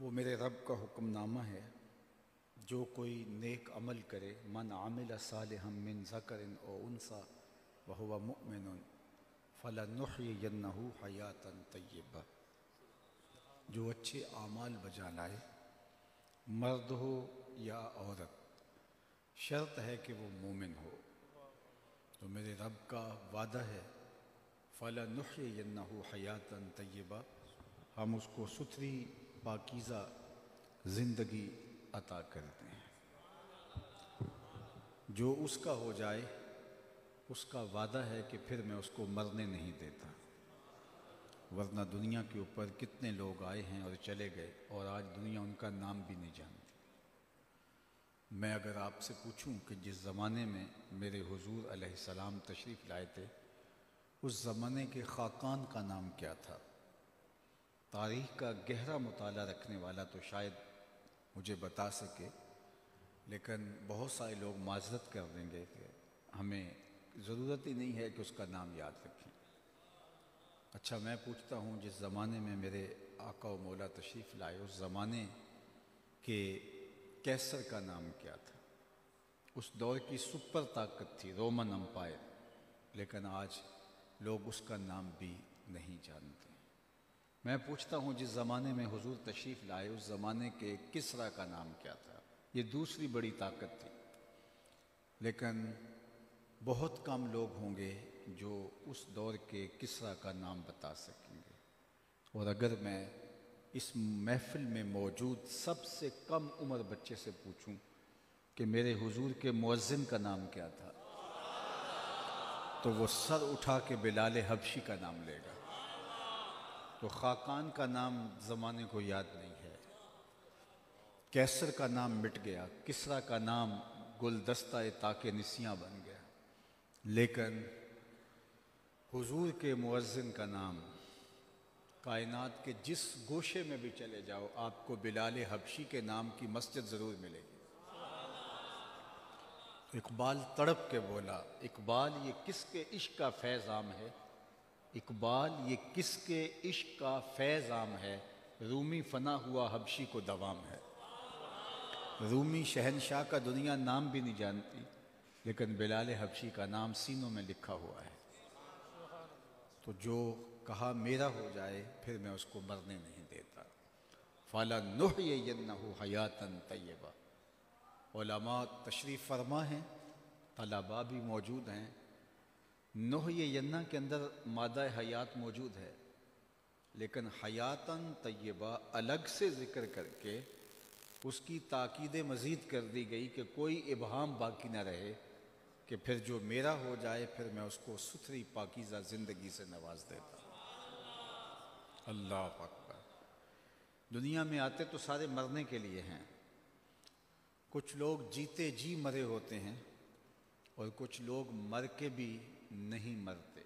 وہ میرے رب کا حکم نامہ ہے، جو کوئی نیک عمل کرے، من عامل صالحا من ذکر او انثی وہو مؤمن فلنحیینہ حیاتا طیبہ، جو اچھے اعمال بجا لائے، مرد ہو یا عورت، شرط ہے کہ وہ مومن ہو۔ تو میرے رب کا وعدہ ہے فَلَنُحْيِيَنَّهُ حَيَاةً طَيِّبَةً، ہم اس کو ستھری پاکیزہ زندگی عطا کرتے ہیں۔ جو اس کا ہو جائے اس کا وعدہ ہے کہ پھر میں اس کو مرنے نہیں دیتا، ورنہ دنیا کے اوپر کتنے لوگ آئے ہیں اور چلے گئے، اور آج دنیا ان کا نام بھی نہیں جانتی۔ میں اگر آپ سے پوچھوں کہ جس زمانے میں میرے حضور علیہ السلام تشریف لائے تھے، اس زمانے کے خاقان کا نام کیا تھا؟ تاریخ کا گہرا مطالعہ رکھنے والا تو شاید مجھے بتا سکے، لیکن بہت سارے لوگ معذرت کر دیں گے کہ ہمیں ضرورت ہی نہیں ہے کہ اس کا نام یاد رکھیں۔ اچھا، میں پوچھتا ہوں، جس زمانے میں میرے آقا و مولا تشریف لائے، اس زمانے کے کیسر کا نام کیا تھا؟ اس دور کی سپر طاقت تھی رومن امپائر، لیکن آج لوگ اس کا نام بھی نہیں جانتے۔ میں پوچھتا ہوں، جس زمانے میں حضور تشریف لائے، اس زمانے کے کسریٰ کا نام کیا تھا؟ یہ دوسری بڑی طاقت تھی، لیکن بہت کم لوگ ہوں گے جو اس دور کے کسریٰ کا نام بتا سکیں گے۔ اور اگر میں اس محفل میں موجود سب سے کم عمر بچے سے پوچھوں کہ میرے حضور کے مؤذن کا نام کیا تھا، تو وہ سر اٹھا کے بلال حبشی کا نام لے گا۔ تو خاقان کا نام زمانے کو یاد نہیں ہے، کیسر کا نام مٹ گیا، کسریٰ کا نام گلدستہ طاق نسیاں بن گیا، لیکن حضور کے مؤذن کا نام کائنات کے جس گوشے میں بھی چلے جاؤ، آپ کو بلال حبشی کے نام کی مسجد ضرور ملے گی۔ اقبال تڑپ کے بولا، اقبال یہ کس کے عشق کا فیض عام ہے، اقبال یہ کس کے عشق کا فیض عام ہے، رومی فنا ہوا حبشی کو دوام ہے۔ رومی شہنشاہ کا دنیا نام بھی نہیں جانتی، لیکن بلال حبشی کا نام سینوں میں لکھا ہوا ہے۔ تو جو کہا میرا ہو جائے، پھر میں اس کو مرنے نہیں دیتا۔ فَلَنُحْيِيَنَّهُ حَيَاةً طَيِّبَةً۔ علماء تشریف فرما ہیں، طلباء بھی موجود ہیں۔ نحیینہ کے اندر مادہ حیات موجود ہے، لیکن حیاتاً طیبہ الگ سے ذکر کر کے اس کی تاکید مزید کر دی گئی کہ کوئی ابہام باقی نہ رہے کہ پھر جو میرا ہو جائے، پھر میں اس کو ستھری پاکیزہ زندگی سے نواز دیتا ہوں۔ اللہ اکبر۔ دنیا میں آتے تو سارے مرنے کے لیے ہیں، کچھ لوگ جیتے جی مرے ہوتے ہیں، اور کچھ لوگ مر کے بھی نہیں مرتے۔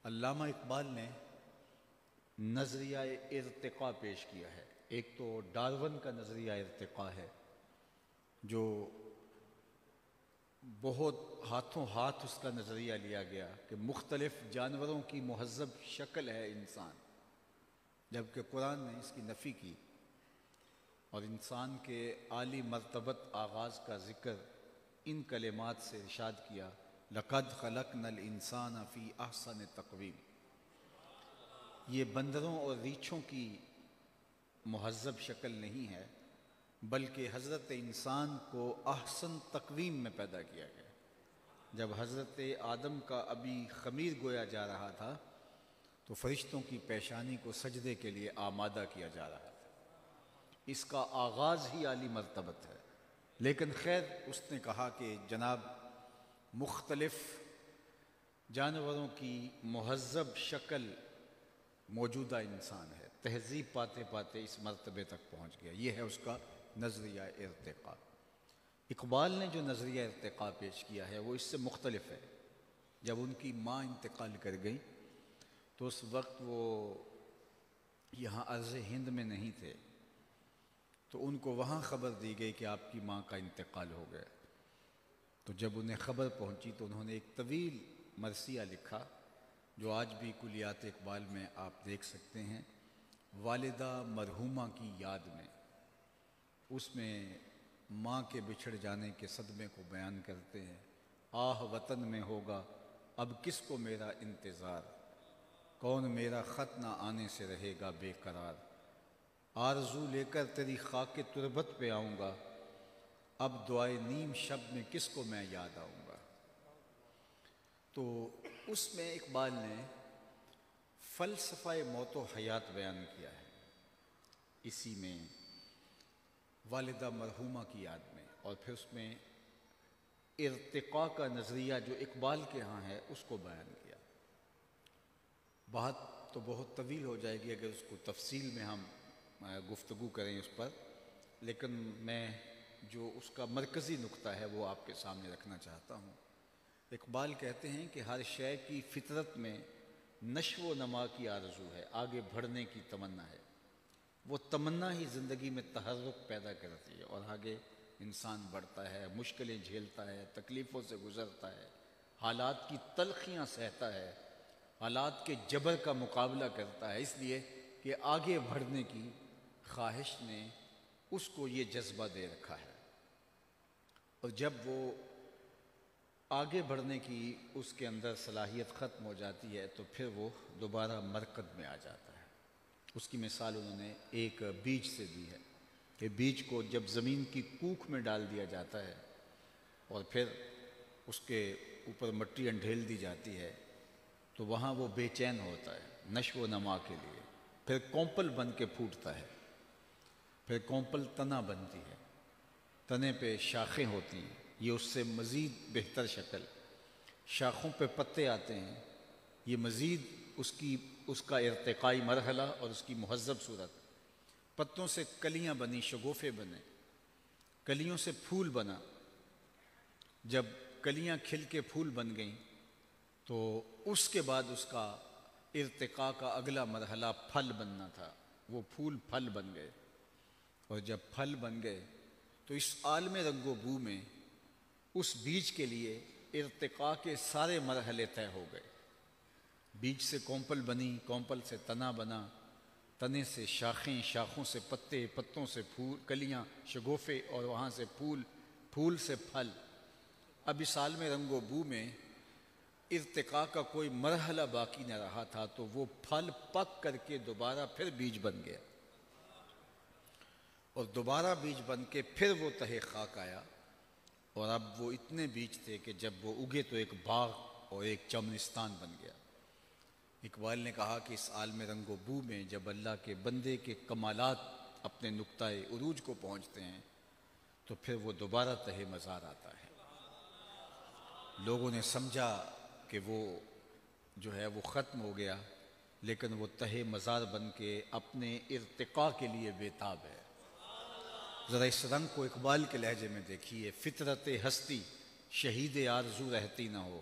علامہ اقبال نے نظریہ ارتقاء پیش کیا ہے۔ ایک تو ڈارون کا نظریہ ارتقاء ہے، جو بہت ہاتھوں ہاتھ اس کا نظریہ لیا گیا کہ مختلف جانوروں کی مہذب شکل ہے انسان، جبکہ قرآن نے اس کی نفی کی، اور انسان کے عالی مرتبت آغاز کا ذکر ان کلمات سے ارشاد کیا، لَقَدْ خَلَقْنَا الْإِنسَانَ فِي أَحْسَنِ تَقْوِيمٍ۔ یہ بندروں اور ریچھوں کی مہذب شکل نہیں ہے، بلکہ حضرت انسان کو احسن تقویم میں پیدا کیا گیا۔ جب حضرت آدم کا ابھی خمیر گویا جا رہا تھا، تو فرشتوں کی پیشانی کو سجدے کے لیے آمادہ کیا جا رہا تھا۔ اس کا آغاز ہی عالی مرتبت ہے، لیکن خیر اس نے کہا کہ جناب مختلف جانوروں کی مہذب شکل موجودہ انسان ہے، تہذیب پاتے پاتے اس مرتبے تک پہنچ گیا۔ یہ ہے اس کا نظریہ ارتقاء۔ اقبال نے جو نظریہ ارتقاء پیش کیا ہے وہ اس سے مختلف ہے۔ جب ان کی ماں انتقال کر گئی تو اس وقت وہ یہاں ارض ہند میں نہیں تھے، تو ان کو وہاں خبر دی گئی کہ آپ کی ماں کا انتقال ہو گیا۔ تو جب انہیں خبر پہنچی تو انہوں نے ایک طویل مرثیہ لکھا، جو آج بھی کلیات اقبال میں آپ دیکھ سکتے ہیں۔ والدہ مرحومہ کی یاد میں، اس میں ماں کے بچھڑ جانے کے صدمے کو بیان کرتے ہیں۔ آہ وطن میں ہوگا اب کس کو میرا انتظار، کون میرا خط نہ آنے سے رہے گا بے قرار، آرزو لے کر تیری خاک تربت پہ آؤں گا، اب دعائے نیم شب میں کس کو میں یاد آؤں گا۔ تو اس میں اقبال نے فلسفہ موت و حیات بیان کیا ہے، اسی میں والدہ مرحومہ کی یاد میں، اور پھر اس میں ارتقاء کا نظریہ جو اقبال کے ہاں ہے اس کو بیان کیا۔ بات تو بہت طویل ہو جائے گی اگر اس کو تفصیل میں ہم گفتگو کریں اس پر، لیکن میں جو اس کا مرکزی نقطہ ہے وہ آپ کے سامنے رکھنا چاہتا ہوں۔ اقبال کہتے ہیں کہ ہر شے کی فطرت میں نشو و نما کی آرزو ہے، آگے بڑھنے کی تمنا ہے، وہ تمنا ہی زندگی میں تحرک پیدا کرتی ہے اور آگے انسان بڑھتا ہے، مشکلیں جھیلتا ہے، تکلیفوں سے گزرتا ہے، حالات کی تلخیاں سہتا ہے، حالات کے جبر کا مقابلہ کرتا ہے، اس لیے کہ آگے بڑھنے کی خواہش نے اس کو یہ جذبہ دے رکھا ہے، اور جب وہ آگے بڑھنے کی اس کے اندر صلاحیت ختم ہو جاتی ہے تو پھر وہ دوبارہ مرکز میں آ جاتا ہے۔ اس کی مثال انہوں نے ایک بیج سے دی ہے کہ بیج کو جب زمین کی کوکھ میں ڈال دیا جاتا ہے اور پھر اس کے اوپر مٹی انڈھیل دی جاتی ہے تو وہاں وہ بے چین ہوتا ہے نشو و نما کے لیے، پھر کونپل بن کے پھوٹتا ہے، پھر کونپل تنا بنتی ہے، تنے پہ شاخیں ہوتی ہیں، یہ اس سے مزید بہتر شکل، شاخوں پہ پتے آتے ہیں، یہ مزید اس کا ارتقائی مرحلہ اور اس کی مہذب صورت، پتوں سے کلیاں بنی، شگوفے بنے، کلیوں سے پھول بنا، جب کلیاں کھل کے پھول بن گئیں تو اس کے بعد اس کا ارتقاء کا اگلا مرحلہ پھل بننا تھا، وہ پھول پھل بن گئے، اور جب پھل بن گئے تو اس عالم رنگ و بو میں اس بیج کے لیے ارتقاء کے سارے مرحلے طے ہو گئے۔ بیج سے کونپل بنی، کونپل سے تنا بنا، تنے سے شاخیں، شاخوں سے پتے، پتوں سے پھول، کلیاں، شگوفے، اور وہاں سے پھول، پھول سے پھل۔ اب اس عالم رنگ و بو میں ارتقاء کا کوئی مرحلہ باقی نہ رہا تھا تو وہ پھل پک کر کے دوبارہ پھر بیج بن گیا، اور دوبارہ بیج بن کے پھر وہ تہہ خاک آیا، اور اب وہ اتنے بیج تھے کہ جب وہ اگے تو ایک باغ اور ایک چمنستان بن گیا۔ اقبال نے کہا کہ اس عالم رنگ و بو میں جب اللہ کے بندے کے کمالات اپنے نقطۂ عروج کو پہنچتے ہیں تو پھر وہ دوبارہ تہہ مزار آتا ہے۔ لوگوں نے سمجھا کہ وہ جو ہے وہ ختم ہو گیا، لیکن وہ تہہ مزار بن کے اپنے ارتقاء کے لیے بےتاب ہے۔ ذرا اس رنگ کو اقبال کے لہجے میں دیکھیے۔ فطرت ہستی شہید آرزو رہتی نہ ہو،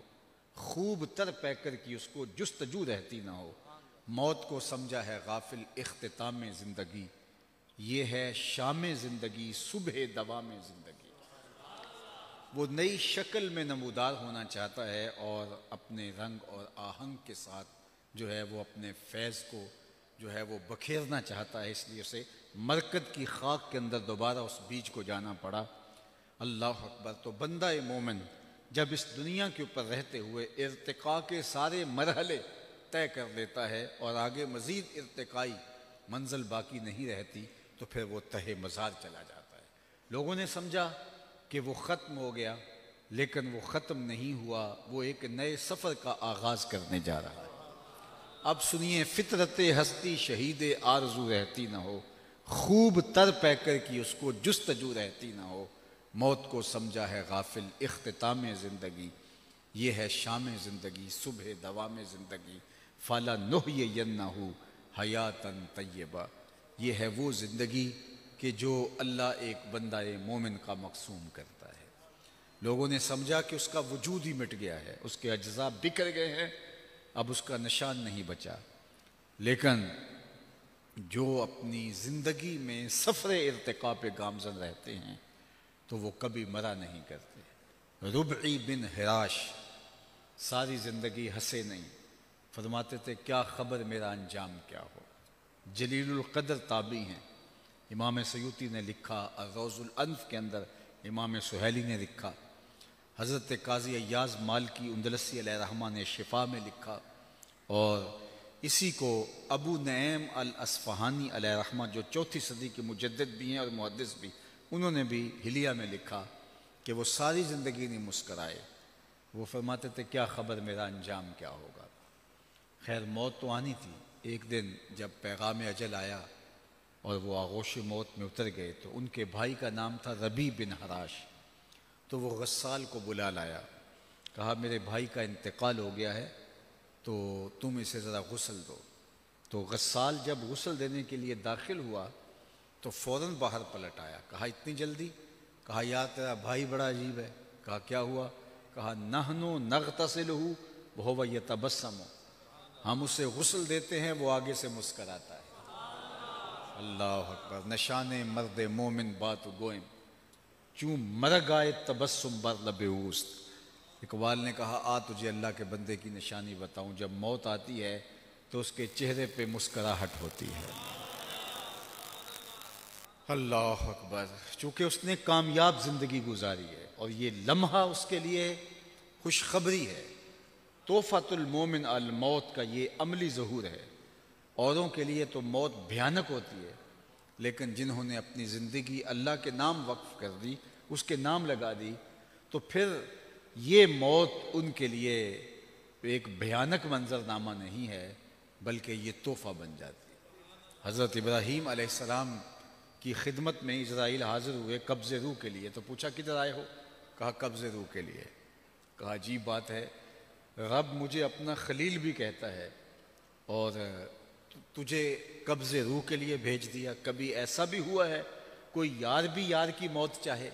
خوب تر پیکر کی اس کو جستجو رہتی نہ ہو، موت کو سمجھا ہے غافل اختتام زندگی، یہ ہے شام زندگی صبح دوام زندگی۔ وہ نئی شکل میں نمودار ہونا چاہتا ہے اور اپنے رنگ اور آہنگ کے ساتھ جو ہے وہ اپنے فیض کو جو ہے وہ بکھیرنا چاہتا ہے، اس لیے اسے مرکز کی خاک کے اندر دوبارہ اس بیج کو جانا پڑا۔ اللہ اکبر۔ تو بندہ مومن جب اس دنیا کے اوپر رہتے ہوئے ارتقاء کے سارے مرحلے طے کر لیتا ہے اور آگے مزید ارتقائی منزل باقی نہیں رہتی تو پھر وہ تہہ مزار چلا جاتا ہے۔ لوگوں نے سمجھا کہ وہ ختم ہو گیا، لیکن وہ ختم نہیں ہوا، وہ ایک نئے سفر کا آغاز کرنے جا رہا ہے۔ اب سنیے، فطرت ہستی شہید آرزو رہتی نہ ہو، خوب تر پیکر کی اس کو جستجو رہتی نہ ہو، موت کو سمجھا ہے غافل اختتام زندگی، یہ ہے شام زندگی صبح دوام زندگی، فلا نحیینہ حیاتا طیبہ، یہ ہے وہ زندگی کہ جو اللہ ایک بندہ مومن کا مقسوم کرتا ہے۔ لوگوں نے سمجھا کہ اس کا وجود ہی مٹ گیا ہے، اس کے اجزاء بکھر گئے ہیں، اب اس کا نشان نہیں بچا، لیکن جو اپنی زندگی میں سفر ارتقاء پہ گامزن رہتے ہیں تو وہ کبھی مرا نہیں کرتے۔ ربعی بن حراش ساری زندگی ہنسے نہیں، فرماتے تھے کیا خبر میرا انجام کیا ہو، جلیل القدر تابعی ہیں۔ امام سیوطی نے لکھا، الروض الانف کے اندر امام سہیلی نے لکھا، حضرت قاضی ایاز مالکی اندلسی علیہ رحمہ نے شفا میں لکھا، اور اسی کو ابو نعیم الاصفہانی علیہ رحمہ جو 4 صدی کے مجدد بھی ہیں اور محدث بھی، انہوں نے بھی حلیہ میں لکھا کہ وہ ساری زندگی نہیں مسکرائے۔ وہ فرماتے تھے کیا خبر میرا انجام کیا ہوگا۔ خیر موت تو آنی تھی۔ ایک دن جب پیغام اجل آیا اور وہ آغوش موت میں اتر گئے تو ان کے بھائی کا نام تھا ربیع بن حراش، تو وہ غسال کو بلا لایا، کہا میرے بھائی کا انتقال ہو گیا ہے تو تم اسے ذرا غسل دو۔ تو غسال جب غسل دینے کے لیے داخل ہوا تو فوراً باہر پلٹ آیا، کہا اتنی جلدی؟ کہا یار تیرا بھائی بڑا عجیب ہے۔ کہا کیا ہوا؟ کہا نحنو نغتسلہ وہو یتبسم، ہم اسے غسل دیتے ہیں وہ آگے سے مسکراتا ہے۔ اللہ اکبر، نشان مرد مومن بات گوئم، چوں مرگ آئے تبسم بر لب اوست۔ اقبال نے کہا آ تجھے اللہ کے بندے کی نشانی بتاؤں، جب موت آتی ہے تو اس کے چہرے پہ مسکراہٹ ہوتی ہے۔ اللہ اکبر، چونکہ اس نے کامیاب زندگی گزاری ہے اور یہ لمحہ اس کے لیے خوشخبری ہے۔ تحفۃ المومن الموت کا یہ عملی ظہور ہے۔ اوروں کے لیے تو موت بھیانک ہوتی ہے، لیکن جنہوں نے اپنی زندگی اللہ کے نام وقف کر دی، اس کے نام لگا دی، تو پھر یہ موت ان کے لیے ایک بھیانک منظرنامہ نہیں ہے بلکہ یہ تحفہ بن جاتی ہے۔ حضرت ابراہیم علیہ السلام کی خدمت میں اسرائیل حاضر ہوئے قبض روح کے لیے، تو پوچھا کدھر آئے ہو؟ کہا قبض روح کے لیے۔ کہا عجیب بات ہے، رب مجھے اپنا خلیل بھی کہتا ہے اور تجھے قبض روح کے لیے بھیج دیا۔ کبھی ایسا بھی ہوا ہے کوئی یار بھی یار کی موت چاہے؟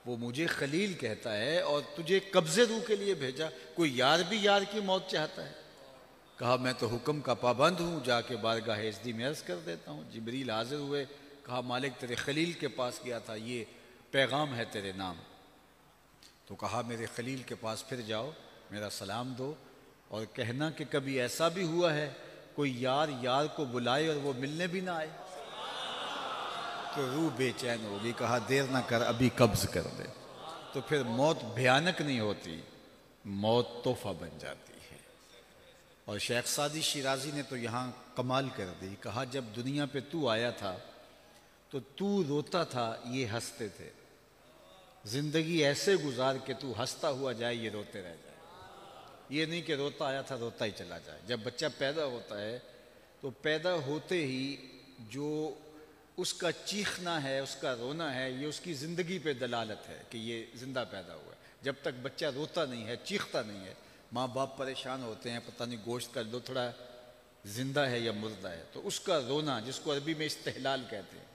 وہ مجھے خلیل کہتا ہے اور تجھے قبض روح کے لیے بھیجا، کوئی یار بھی یار کی موت چاہتا ہے؟ کہا میں تو حکم کا پابند ہوں، جا کے بارگاہ عزدی میں عرض کر دیتا ہوں۔ جبریل حاضر ہوئے، کہا مالک تیرے خلیل کے پاس گیا تھا، یہ پیغام ہے تیرے نام۔ تو کہا میرے خلیل کے پاس پھر جاؤ، میرا سلام دو اور کہنا کہ کبھی ایسا بھی ہوا ہے کوئی یار یار کو بلائے اور وہ ملنے بھی نہ آئے تو روح بے چین ہوگی۔ کہا دیر نہ کر، ابھی قبض کر دے۔ تو پھر موت بھیانک نہیں ہوتی، موت تحفہ بن جاتی ہے۔ اور شیخ سعدی شیرازی نے تو یہاں کمال کر دی، کہا جب دنیا پہ تو آیا تھا تو تو روتا تھا، یہ ہنستے تھے۔ زندگی ایسے گزار کہ تو ہنستا ہوا جائے، یہ روتے رہ جائے۔ یہ نہیں کہ روتا آیا تھا روتا ہی چلا جائے۔ جب بچہ پیدا ہوتا ہے تو پیدا ہوتے ہی جو اس کا چیخنا ہے، اس کا رونا ہے، یہ اس کی زندگی پہ دلالت ہے کہ یہ زندہ پیدا ہوا ہے۔ جب تک بچہ روتا نہیں ہے، چیختا نہیں ہے، ماں باپ پریشان ہوتے ہیں، پتہ نہیں گوشت کا لوتھڑا زندہ ہے یا مردہ ہے، تو اس کا رونا جس کو عربی میں استحلال کہتے ہیں،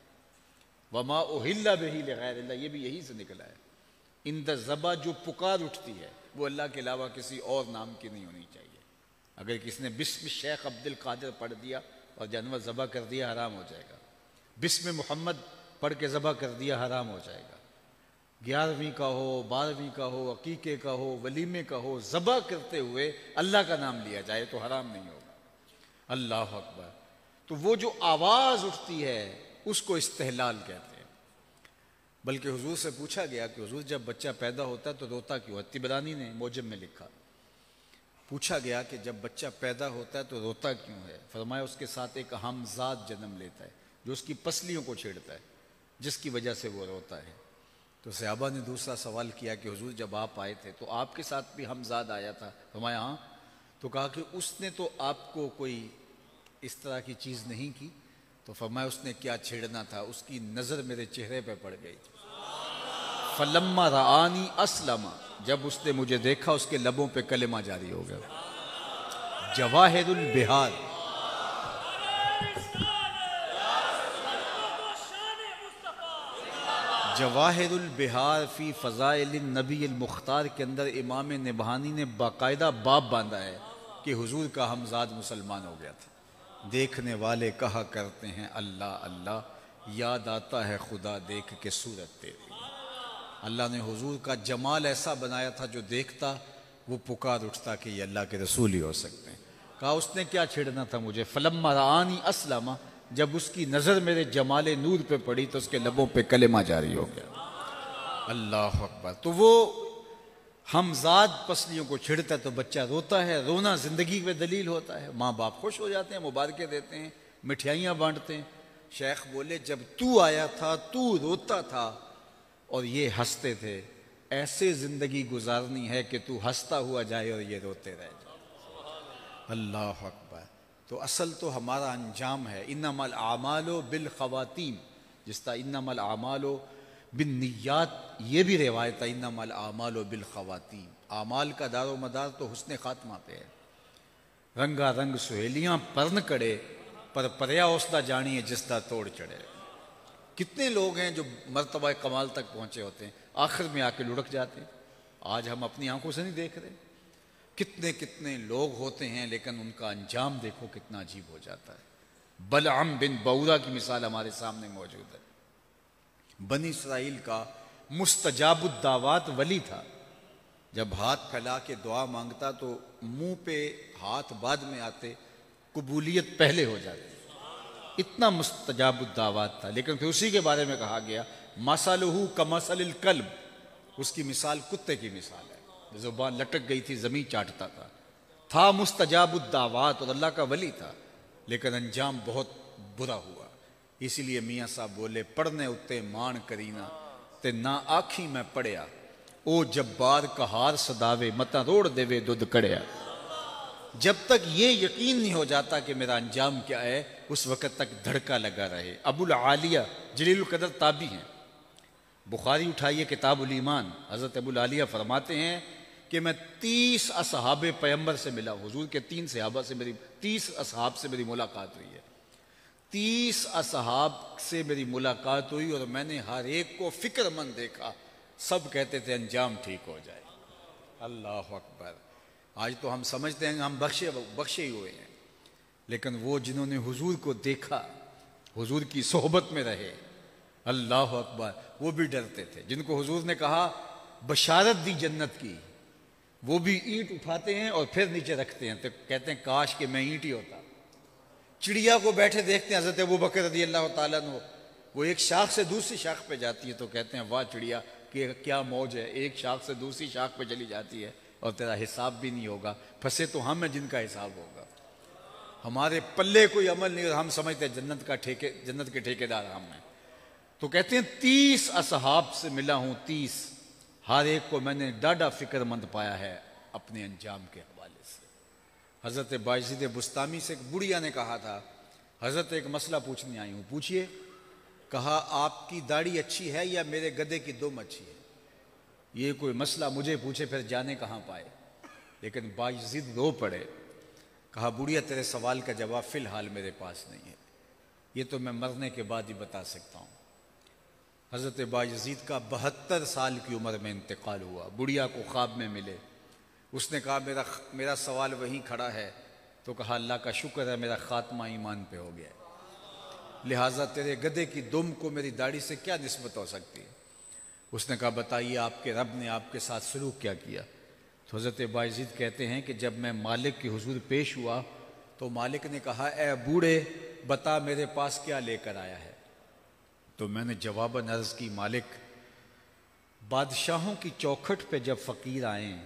وما اہل بہ لغیر اللہ، یہ بھی یہی سے نکلا ہے۔ اندر ذبح جو پکار اٹھتی ہے وہ اللہ کے علاوہ کسی اور نام کی نہیں ہونی چاہیے۔ اگر کسی نے بسم شیخ عبد القادر پڑھ دیا اور جانور ذبح کر دیا، حرام ہو جائے گا۔ بسم محمد پڑھ کے ذبح کر دیا، حرام ہو جائے گا۔ 11ویں کا ہو، 12ویں کا ہو، عقیقے کا ہو، ولیمے کا ہو، ذبح کرتے ہوئے اللہ کا نام لیا جائے تو حرام نہیں ہوگا۔ اللہ اکبر۔ تو وہ جو آواز اٹھتی ہے اس کو استحلال کہتے ہیں۔ بلکہ حضور سے پوچھا گیا کہ حضور جب بچہ پیدا ہوتا ہے تو روتا کیوں ہے؟ طبرانی نے موجم میں لکھا، پوچھا گیا کہ جب بچہ پیدا ہوتا ہے تو روتا کیوں ہے؟ فرمایا اس کے ساتھ ایک اہم ذات جنم لیتا ہے جو اس کی پسلیوں کو چھیڑتا ہے، جس کی وجہ سے وہ روتا ہے۔ تو صحابہ نے دوسرا سوال کیا کہ حضور جب آپ آئے تھے تو آپ کے ساتھ بھی ہمزاد آیا تھا؟ فرمایا ہاں۔ تو کہا کہ اس نے تو آپ کو کوئی اس طرح کی چیز نہیں کی؟ تو فرمایا اس نے کیا چھیڑنا تھا؟ اس کی نظر میرے چہرے پہ پڑ گئی۔ فلما رآنی اسلم، جب اس نے مجھے دیکھا اس کے لبوں پہ کلمہ جاری ہو گیا۔ جواہر البحار، جواہر البحار فی فضائل النبی المختار کے اندر امام نبہانی نے باقاعدہ باب باندھا ہے کہ حضور کا ہمزاد مسلمان ہو گیا تھا۔ دیکھنے والے کہا کرتے ہیں اللہ اللہ، یاد آتا ہے خدا دیکھ کے صورت تیری۔ اللہ نے حضور کا جمال ایسا بنایا تھا جو دیکھتا وہ پکار اٹھتا کہ یہ اللہ کے رسول ہی ہو سکتے ہیں۔ کہا اس نے کیا چھیڑنا تھا مجھے؟ فلما رآنی اسلم، جب اس کی نظر میرے جمال نور پہ پڑی تو اس کے لبوں پہ کلمہ جاری ہو گیا۔ اللہ اکبر۔ تو وہ ہمزاد پسلیوں کو چھڑتا ہے تو بچہ روتا ہے، رونا زندگی پہ دلیل ہوتا ہے، ماں باپ خوش ہو جاتے ہیں، مبارکیں دیتے ہیں، مٹھائیاں بانٹتے ہیں۔ شیخ بولے جب تو آیا تھا تو روتا تھا اور یہ ہنستے تھے، ایسے زندگی گزارنی ہے کہ تو ہنستا ہوا جائے اور یہ روتے رہ جائے۔ اللہ اکبر۔ تو اصل تو ہمارا انجام ہے، انما الاعمال بالخواتیم، جس طرح انما الاعمال بالنیات، یہ بھی روایت ہے انما الاعمال بالخواتیم، اعمال کا دار و مدار تو حسن خاتمہ پہ ہے۔ رنگا رنگ سہیلیاں پرن کڑے، پر پریا اوسدا جانی جس طرح توڑ چڑھے۔ کتنے لوگ ہیں جو مرتبہ کمال تک پہنچے ہوتے ہیں، آخر میں آ کے لڑک جاتے ہیں۔ آج ہم اپنی آنکھوں سے نہیں دیکھ رہے، کتنے کتنے لوگ ہوتے ہیں لیکن ان کا انجام دیکھو کتنا عجیب ہو جاتا ہے۔ بلعم بن بورا کی مثال ہمارے سامنے موجود ہے۔ بنی اسرائیل کا مستجاب الدعوات ولی تھا، جب ہاتھ پھیلا کے دعا مانگتا تو منہ پہ ہاتھ بعد میں آتے، قبولیت پہلے ہو جاتی، اتنا مستجاب الدعوات تھا۔ لیکن پھر اسی کے بارے میں کہا گیا مثلہ کمثل الکلب، اس کی مثال کتے کی مثال ہے، زبان لٹک گئی تھی، زمین چاٹتا تھا مستجاب الدعوات اور اللہ کا ولی تھا، لیکن انجام بہت برا ہوا۔ اسی لیے میاں صاحب بولے پڑھنے اتے مان کرینا تے نہ آکھی میں پڑھیا، او جبار کہار صداوے متا روڑ دیوے دودھ کڑیا۔ جب تک یہ یقین نہیں ہو جاتا کہ میرا انجام کیا ہے، اس وقت تک دھڑکا لگا رہے۔ ابو العالیہ جلیل القدر تابعی ہیں، بخاری اٹھائیے کتاب الایمان، حضرت ابو العالیہ فرماتے ہیں کہ میں 30 اصحاب پیغمبر سے ملا، حضور کے 30 اصحاب سے میری ملاقات ہوئی ہے، 30 اصحاب سے میری ملاقات ہوئی اور میں نے ہر ایک کو فکر مند دیکھا، سب کہتے تھے انجام ٹھیک ہو جائے۔ اللہ اکبر۔ آج تو ہم سمجھتے ہیں کہ ہم بخشے ہی ہوئے ہیں، لیکن وہ جنہوں نے حضور کو دیکھا، حضور کی صحبت میں رہے، اللہ اکبر، وہ بھی ڈرتے تھے۔ جن کو حضور نے کہا بشارت دی جنت کی، وہ بھی اینٹ اٹھاتے ہیں اور پھر نیچے رکھتے ہیں، تو کہتے ہیں کاش کہ میں اینٹ ہی ہوتا۔ چڑیا کو بیٹھے دیکھتے ہیں حضرت ابوبکر رضی اللہ تعالیٰ عنہ، وہ ایک شاخ سے دوسری شاخ پہ جاتی ہے تو کہتے ہیں واہ چڑیا کہ کیا موج ہے، ایک شاخ سے دوسری شاخ پہ چلی جاتی ہے اور تیرا حساب بھی نہیں ہوگا، پھنسے تو ہم ہیں جن کا حساب ہوگا، ہمارے پلے کوئی عمل نہیں اور ہم سمجھتے ہیں جنت کے ٹھیکیدار ہم ہیں۔ تو کہتے ہیں 30 اصحاب سے ملا ہوں، 30، ہر ایک کو میں نے ڈاڈا فکر مند پایا ہے اپنے انجام کے حوالے سے۔ حضرت بایزید بستامی سے ایک بڑھیا نے کہا تھا، حضرت ایک مسئلہ پوچھنے آئی ہوں، پوچھئے۔ کہا آپ کی داڑھی اچھی ہے یا میرے گدھے کی دم اچھی ہے؟ یہ کوئی مسئلہ مجھے پوچھے پھر جانے کہاں پائے۔ لیکن بایزید رو پڑے، کہا بڑھیا تیرے سوال کا جواب فی الحال میرے پاس نہیں ہے، یہ تو میں مرنے کے بعد ہی بتا سکتا ہوں۔ حضرت بایزید کا 72 سال کی عمر میں انتقال ہوا، بڑھیا کو خواب میں ملے، اس نے کہا میرا سوال وہیں کھڑا ہے، تو کہا اللہ کا شکر ہے میرا خاتمہ ایمان پہ ہو گیا، لہٰذا تیرے گدھے کی دم کو میری داڑھی سے کیا نسبت ہو سکتی ہے؟ اس نے کہا بتائیے آپ کے رب نے آپ کے ساتھ سلوک کیا کیا؟ تو حضرت بایزید کہتے ہیں کہ جب میں مالک کے حضور پیش ہوا تو مالک نے کہا اے بوڑھے بتا میرے پاس کیا لے کر آیا ہے؟ تو میں نے جواباً عرض کی مالک بادشاہوں کی چوکھٹ پہ جب فقیر آئیں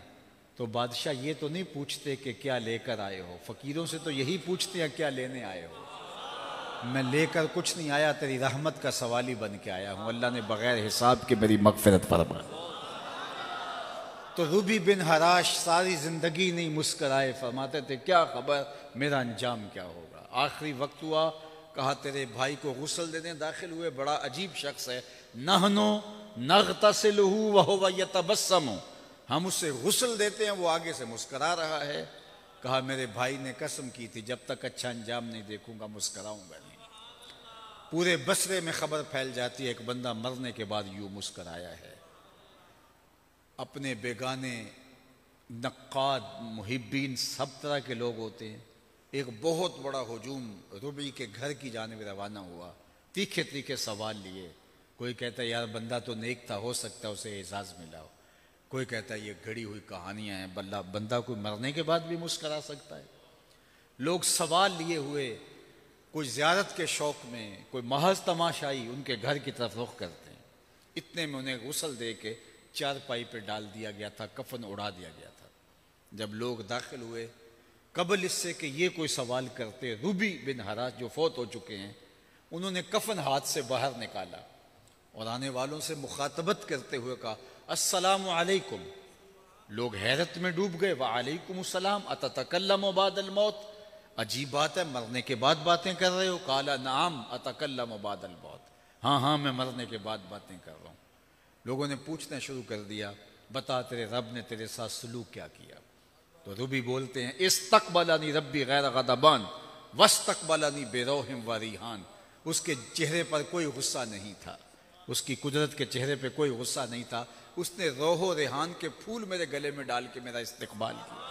تو بادشاہ یہ تو نہیں پوچھتے کہ کیا لے کر آئے ہو، فقیروں سے تو یہی پوچھتے ہیں کیا لینے آئے ہو۔ میں لے کر کچھ نہیں آیا، تیری رحمت کا سوالی بن کے آیا ہوں، اللہ نے بغیر حساب کے میری مغفرت فرما۔ تو ربی بن حراش ساری زندگی نہیں مسکرائے، فرماتے تھے کیا خبر میرا انجام کیا ہوگا۔ آخری وقت ہوا، کہا تیرے بھائی کو غسل دینے داخل ہوئے، بڑا عجیب شخص ہے، نحنو نغتسلہ وہو یتبسم، ہم اسے غسل دیتے ہیں وہ آگے سے مسکرا رہا ہے۔ کہا میرے بھائی نے قسم کی تھی جب تک اچھا انجام نہیں دیکھوں گا مسکراؤں گا نہیں۔ پورے بصرے میں خبر پھیل جاتی ہے ایک بندہ مرنے کے بعد یوں مسکرایا ہے۔ اپنے بیگانے، نقاد، محبین، سب طرح کے لوگ ہوتے ہیں۔ ایک بہت بڑا ہجوم ربی کے گھر کی جانب روانہ ہوا، تیکھے تیکھے سوال لیے، کوئی کہتا ہے یار بندہ تو نیک تھا، ہو سکتا ہے اسے اعزاز ملا ہو، کوئی کہتا ہے یہ گھڑی ہوئی کہانیاں ہیں، بندہ کوئی مرنے کے بعد بھی مسکرا سکتا ہے۔ لوگ سوال لیے ہوئے، کوئی زیارت کے شوق میں، کوئی محض تماشائی ان کے گھر کی طرف رخ کرتے ہیں۔ اتنے میں انہیں غسل دے کے چارپائی پہ ڈال دیا گیا تھا، کفن اڑا دیا گیا تھا۔ جب لوگ داخل ہوئے، قبل اس سے کہ یہ کوئی سوال کرتے، روبی بن حراش جو فوت ہو چکے ہیں، انہوں نے کفن ہاتھ سے باہر نکالا اور آنے والوں سے مخاطبت کرتے ہوئے کہا السلام علیکم۔ لوگ حیرت میں ڈوب گئے، وعلیکم السلام اتتکلم بعد الموت، عجیب بات ہے، مرنے کے بعد باتیں کر رہے ہو؟ قال نعم اتکلم بعد الموت، ہاں میں مرنے کے بعد باتیں کر رہا ہوں۔ لوگوں نے پوچھنا شروع کر دیا، بتا تیرے رب نے تیرے ساتھ سلوک کیا کیا؟ تو ربی بولتے ہیں استقبلنی ربی غیر غضبان واستقبلنی بروح و ریحان، اس کے چہرے پر کوئی غصہ نہیں تھا، اس کی قدرت کے چہرے پہ کوئی غصہ نہیں تھا، اس نے روح و ریحان کے پھول میرے گلے میں ڈال کے میرا استقبال کیا۔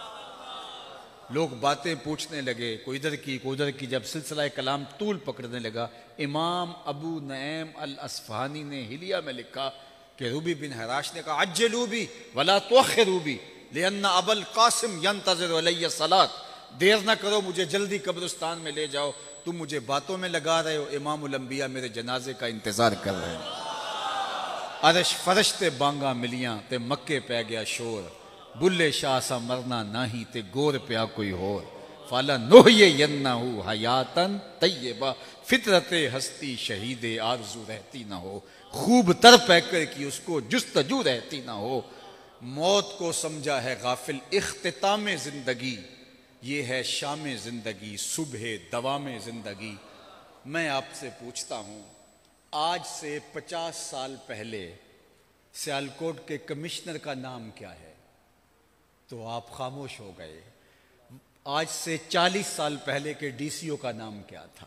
لوگ باتیں پوچھنے لگے، کوئی ادھر کی کوئی ادھر کی، جب سلسلہ کلام طول پکڑنے لگا، امام ابو نعیم الاصفہانی نے حلیہ میں لکھا کہ ربی بن حراش نے کہا عجلوا بی ولا تؤخروا بی لأن ابا القاسم ينتظر علی الصلاۃ، دیر نہ کرو، مجھے جلدی قبرستان میں لے جاؤ، تم مجھے باتوں میں لگا رہے ہو، امام الانبیاء میرے جنازے کا انتظار کر رہے ہیں۔ عرش فرش تے بانگا ملیاں تے مکے پہ گیا شور، بلے شاہ سا مرنا نہیں تے گور پیا کوئی ہور، فالا نحیینہ حیاتاً طیبہ، فطرت ہستی شہید آرزو رہتی نہ ہو، خوب تر پیکر کی اس کو جستجو رہتی نہ ہو، موت کو سمجھا ہے غافل اختتام زندگی، یہ ہے شام زندگی صبح دوام زندگی۔ میں آپ سے پوچھتا ہوں، آج سے 50 سال پہلے سیالکوٹ کے کمشنر کا نام کیا ہے؟ تو آپ خاموش ہو گئے۔ آج سے 40 سال پہلے کے ڈی سی او کا نام کیا تھا؟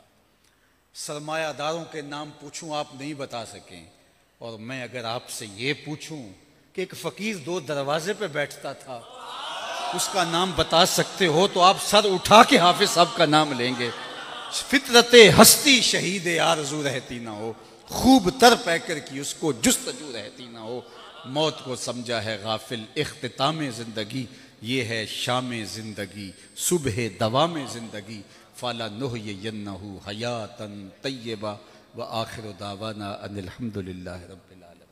سرمایہ داروں کے نام پوچھوں آپ نہیں بتا سکیں، اور میں اگر آپ سے یہ پوچھوں کہ ایک فقیر 2 دروازے پہ بیٹھتا تھا، اس کا نام بتا سکتے ہو تو آپ سر اٹھا کے حافظ صاحب کا نام لیں گے۔ فطرت ہستی شہید آرزو رہتی نہ ہو، خوب تر پیکر کی اس کو جستجو رہتی نہ ہو، موت کو سمجھا ہے غافل اختتام زندگی، یہ ہے شام زندگی صبح دوام زندگی، فالا نحیینہ حیاتاً طیبہ وآخر دعوانا ان الحمد للہ رب العالمین۔